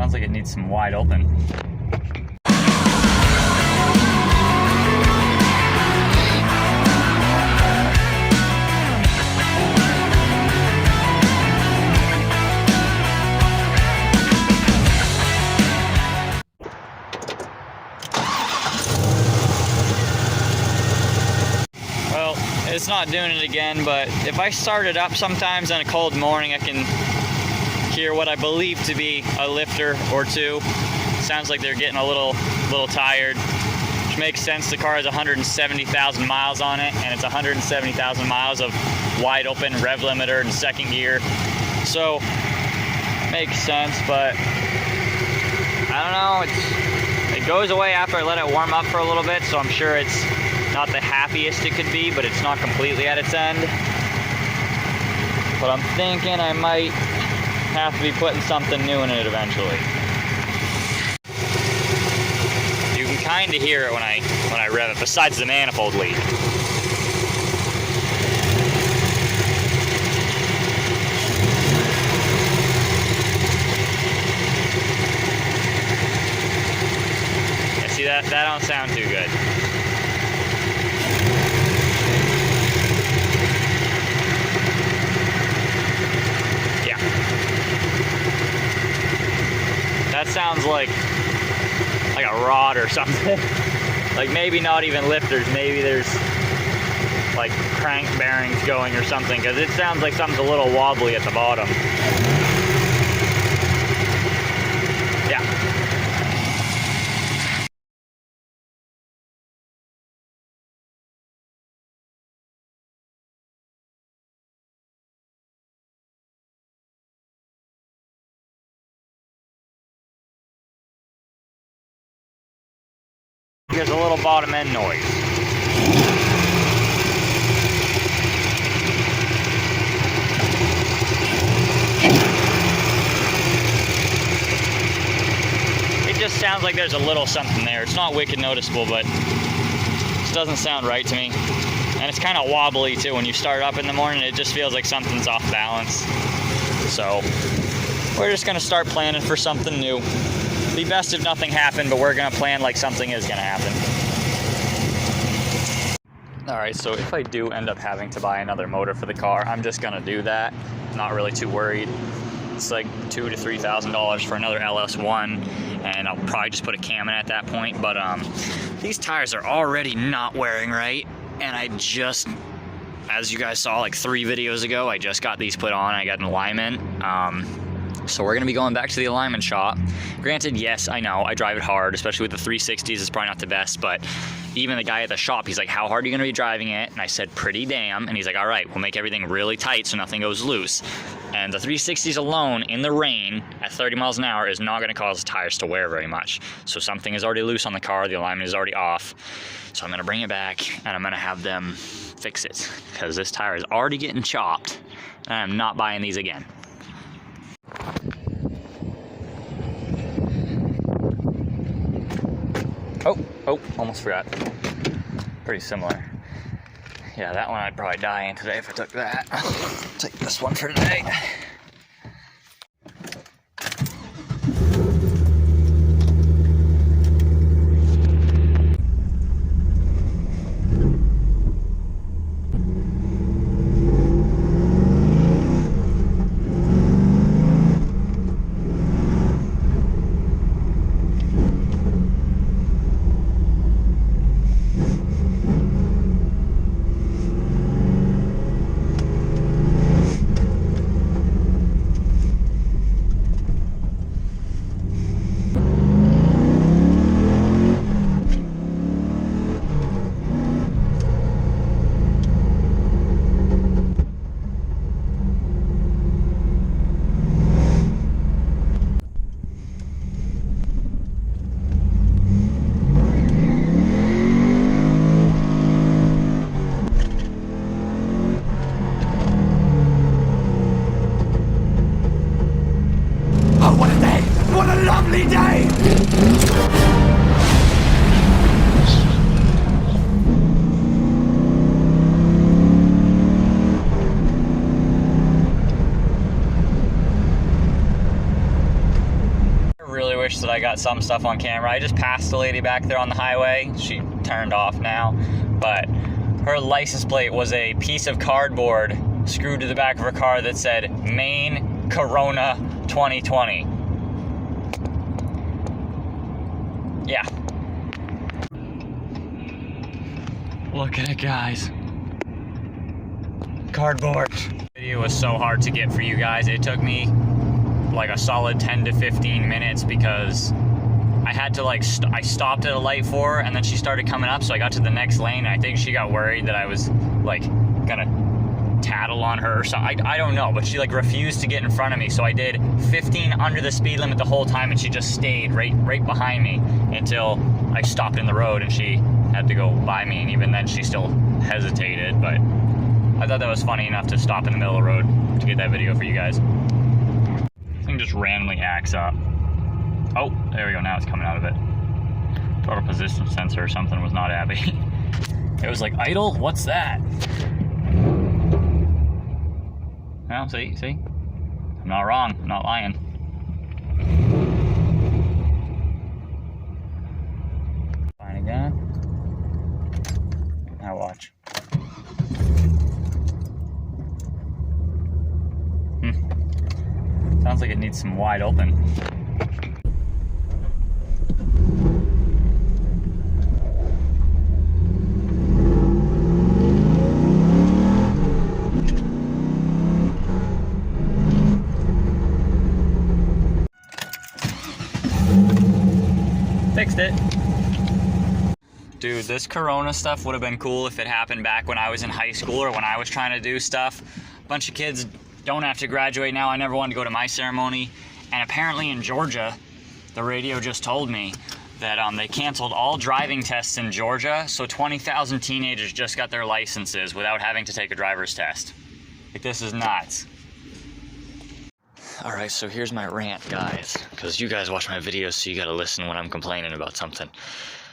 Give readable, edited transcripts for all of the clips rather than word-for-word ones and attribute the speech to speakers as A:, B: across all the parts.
A: Sounds like it needs some wide open. It's not doing it again, but if I start it up sometimes on a cold morning, I can hear what I believe to be a lifter or two. Sounds like they're getting a little tired, which makes sense. The car has 170,000 miles on it, and it's 170,000 miles of wide open rev limiter in second gear. So makes sense, but I don't know. It goes away after I let it warm up for a little bit, so I'm sure it's not the happiest it could be, but it's not completely at its end. But I'm thinking I might have to be putting something new in it eventually. You can kind of hear it when I rev it, besides the manifold leak. Yeah, see that don't sound too good. That sounds like a rod or something. Like maybe not even lifters, maybe there's like crank bearings going or something, because it sounds like something's a little wobbly at the bottom. Yeah. Here's a little bottom end noise. It just sounds like there's a little something there. It's not wicked noticeable, but it doesn't sound right to me. And it's kind of wobbly too. When you start up in the morning, it just feels like something's off balance. So we're just gonna start planning for something new. Be best if nothing happened, but we're gonna plan like something is gonna happen. All right, so if I do end up having to buy another motor for the car, I'm just gonna do that. Not really too worried. It's like $2,000 to $3,000 for another LS1, and I'll probably just put a cam in at that point. But these tires are already not wearing right, and I just, as you guys saw like 3 videos ago, I just got these put on. I got an alignment. So we're gonna be going back to the alignment shop. Granted, yes, I know, I drive it hard, especially with the 360s, it's probably not the best, but even the guy at the shop, he's like, how hard are you gonna be driving it? And I said, pretty damn. And he's like, all right, we'll make everything really tight so nothing goes loose. And the 360s alone in the rain at 30 miles an hour is not gonna cause the tires to wear very much. So something is already loose on the car, the alignment is already off. So I'm gonna bring it back and I'm gonna have them fix it, because this tire is already getting chopped and I'm not buying these again. Oh, almost forgot. Pretty similar. Yeah, that one I'd probably die in today if I took that. I'll take this one for today. wish that I got some stuff on camera. I just passed the lady back there on the highway. She turned off now, but her license plate was a piece of cardboard screwed to the back of her car that said Maine Corona 2020. Yeah. Look at it, guys. Cardboard. The video was so hard to get for you guys. It took me like a solid 10 to 15 minutes because I had to I stopped at a light for her, and then she started coming up, so I got to the next lane, and I think she got worried that I was like gonna tattle on her or something. I don't know, but she like refused to get in front of me, so I did 15 under the speed limit the whole time, and she just stayed right behind me until I stopped in the road, and she had to go by me, and even then she still hesitated. But I thought that was funny enough to stop in the middle of the road to get that video for you guys. Thing just randomly acts up. Oh, there we go, now it's coming out of it. Thought a position sensor or something was not happy. It was like, idle? What's that? Well, see? I'm not wrong, I'm not lying. Fine again. Now watch. Sounds like it needs some wide open. Fixed it. Dude, this Corona stuff would have been cool if it happened back when I was in high school or when I was trying to do stuff. A bunch of kids don't have to graduate now. I never wanted to go to my ceremony. And apparently in Georgia, the radio just told me that they canceled all driving tests in Georgia, so 20,000 teenagers just got their licenses without having to take a driver's test. Like, this is nuts. Alright, so here's my rant, guys, because you guys watch my videos, so you gotta listen when I'm complaining about something.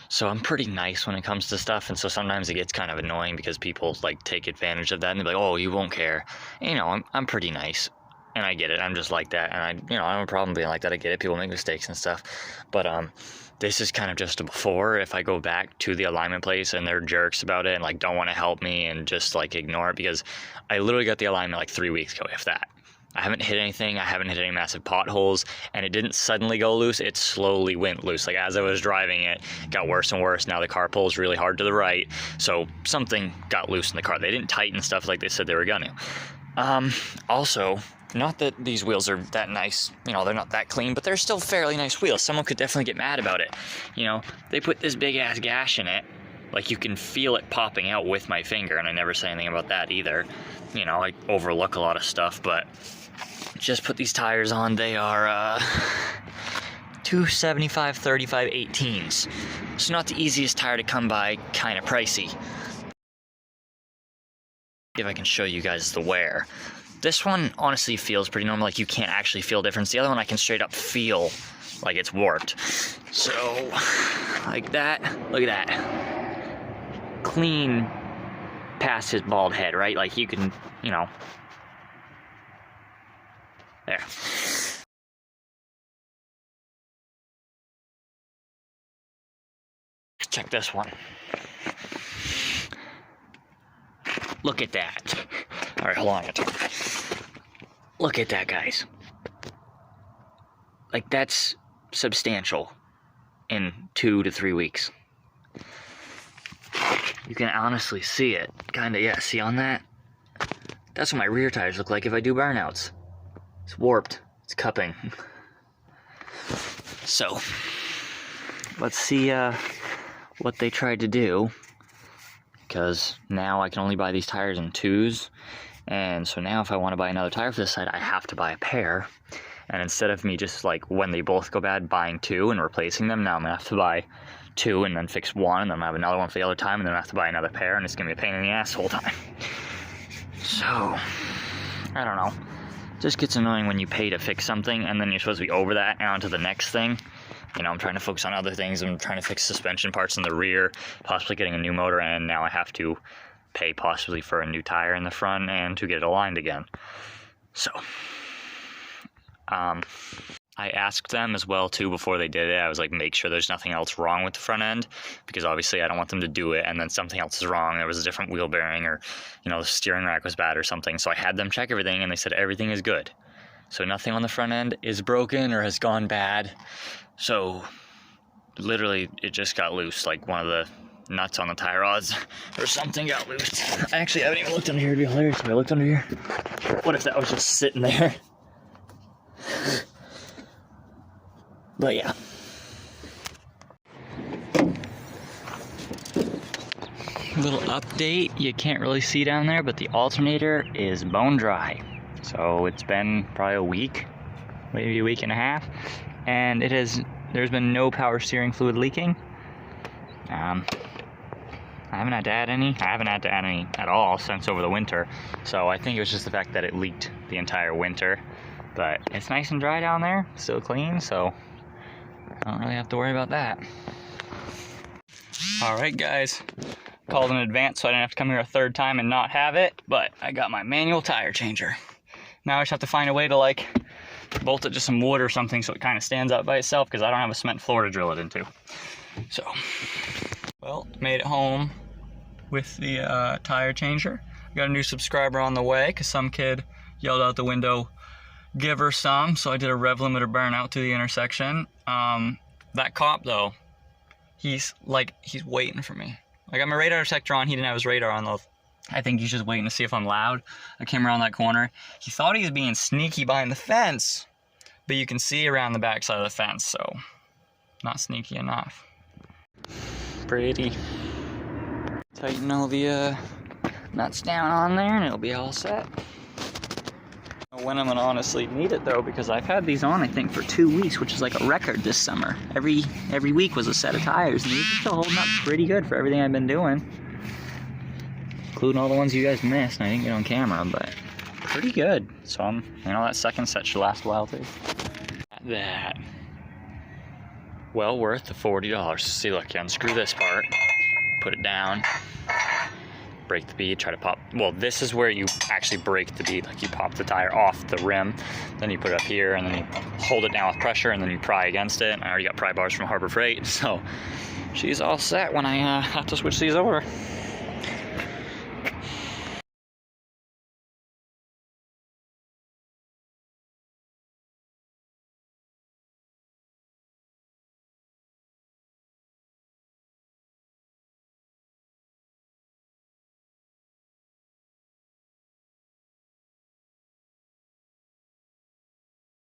A: So I'm pretty nice when it comes to stuff, and so sometimes it gets kind of annoying because people like take advantage of that, and they're like, oh, you won't care. And, you know, I'm pretty nice, and I get it. I'm just like that, and I don't have a problem being like that. I get it. People make mistakes and stuff, but this is kind of just a before. If I go back to the alignment place and they're jerks about it and like don't want to help me and just like ignore it, because I literally got the alignment like 3 weeks ago, if that. I haven't hit anything, I haven't hit any massive potholes, and it didn't suddenly go loose, it slowly went loose. Like, as I was driving it got worse and worse. Now the car pulls really hard to the right, so something got loose in the car. They didn't tighten stuff like they said they were gonna. Also, not that these wheels are that nice, you know, they're not that clean, but they're still fairly nice wheels. Someone could definitely get mad about it. You know, they put this big ass gash in it, like you can feel it popping out with my finger, and I never say anything about that either. You know, I overlook a lot of stuff, but just put these tires on. They are 275 35 18s. So not the easiest tire to come by, kind of pricey. If I can show you guys the wear. This one honestly feels pretty normal, like you can't actually feel a difference. The other one I can straight up feel like it's warped. So, like that, look at that. Clean past his bald head, right? Like you can, you know, there. Check this one. Look at that. All right, hold on. Look at that, guys. Like, that's substantial in 2 to 3 weeks. You can honestly see it. Kinda, yeah, see on that? That's what my rear tires look like if I do burnouts. It's warped. It's cupping. So, let's see what they tried to do. Because now I can only buy these tires in 2s. And so now if I want to buy another tire for this side, I have to buy a pair. And instead of me just like when they both go bad buying 2 and replacing them, now I'm going to have to buy 2 and then fix 1 and then I have another one for the other time and then I have to buy another pair and it's going to be a pain in the ass the whole time. So, I don't know. It just gets annoying when you pay to fix something and then you're supposed to be over that and on to the next thing. You know, I'm trying to focus on other things. I'm trying to fix suspension parts in the rear, possibly getting a new motor, and now I have to pay possibly for a new tire in the front and to get it aligned again. So, I asked them as well too before they did it. I was like, make sure there's nothing else wrong with the front end, because obviously I don't want them to do it and then something else is wrong. There was a different wheel bearing, or the steering rack was bad or something. So I had them check everything and they said everything is good. So nothing on the front end is broken or has gone bad. So literally it just got loose, like one of the nuts on the tie rods or something got loose. I actually haven't even looked under here. It'd be hilarious if I looked under here. What if that was just sitting there? But yeah. Little update, you can't really see down there, but the alternator is bone dry. So it's been probably a week, maybe a week and a half, and there's been no power steering fluid leaking. I haven't had to add any at all since over the winter. So I think it was just the fact that it leaked the entire winter. But it's nice and dry down there, still clean, so I don't really have to worry about that. Alright guys, called in advance so I didn't have to come here a third time and not have it, but I got my manual tire changer. Now I just have to find a way to like bolt it to some wood or something so it kind of stands up by itself, because I don't have a cement floor to drill it into. So, well, made it home with the tire changer. Got a new subscriber on the way because some kid yelled out the window, give her some, so I did a rev limiter burnout to the intersection. That cop though, he's waiting for me. I got my radar detector on, he didn't have his radar on though. I think he's just waiting to see if I'm loud. I came around that corner. He thought he was being sneaky behind the fence, but you can see around the back side of the fence, so not sneaky enough. Pretty. Tighten all the nuts down on there and it'll be all set. When I'm gonna honestly need it though, because I've had these on I think for 2 weeks, which is like a record this summer. Every week was a set of tires, and these are still holding up pretty good for everything I've been doing, including all the ones you guys missed and I didn't get on camera, but pretty good. So that second set should last a while too. That well worth the $40. See, look, you unscrew this part, put it down, break the bead, try to pop. Well, this is where you actually break the bead, like you pop the tire off the rim, then you put it up here, and then you hold it down with pressure, and then you pry against it. I already got pry bars from Harbor Freight, so she's all set when I have to switch these over.